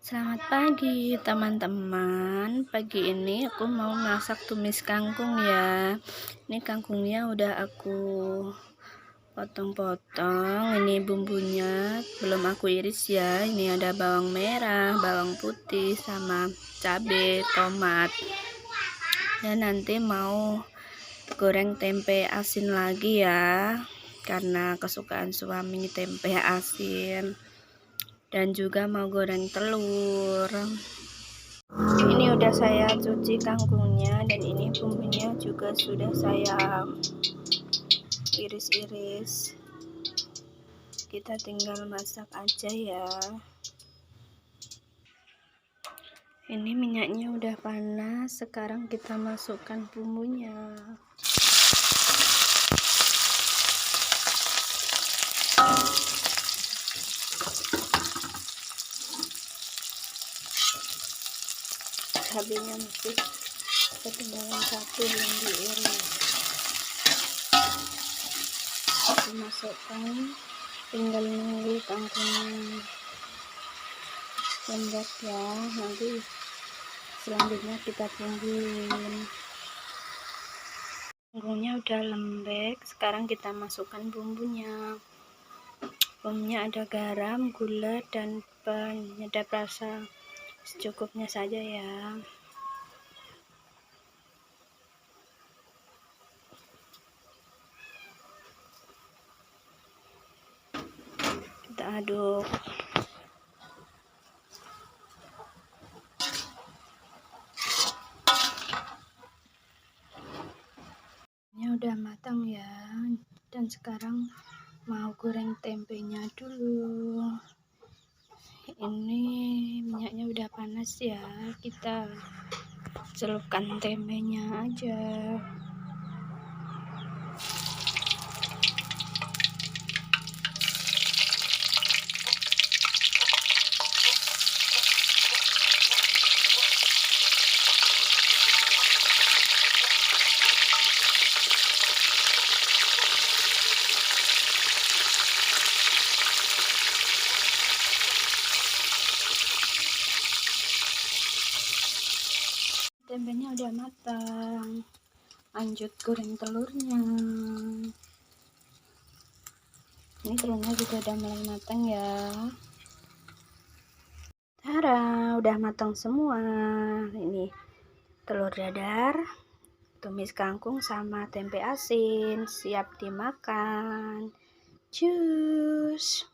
Selamat pagi teman-teman. Pagi ini aku mau masak tumis kangkung ya. Ini kangkungnya udah aku potong-potong. Ini bumbunya belum aku iris ya. Ini ada bawang merah, bawang putih, sama cabai, tomat. Dan nanti mau goreng tempe asin lagi ya, karena kesukaan suami tempe asin. Dan juga mau goreng telur. Ini udah saya cuci kangkungnya, dan ini bumbunya juga sudah saya iris-iris. Kita tinggal masak aja ya. Ini minyaknya udah panas, sekarang kita masukkan bumbunya. Cabenya masih ketinggalan satu yang diiris. Dimasukkan, tinggal nunggu kangkungnya lembab ya. Nanti selanjutnya kita tungguin. Kangkungnya udah lembek, sekarang kita masukkan bumbunya. Bumbunya ada garam, gula, dan penyedap rasa secukupnya saja ya. Kita aduk. Ini udah matang ya, dan sekarang mau goreng tempenya dulu. Ini minyaknya udah panas ya, kita celupkan tempenya aja. Tempenya udah matang, lanjut goreng telurnya. Ini telurnya juga udah mulai matang ya. Tara, udah matang semua. Ini telur dadar, tumis kangkung, sama tempe asin, siap dimakan. Cus.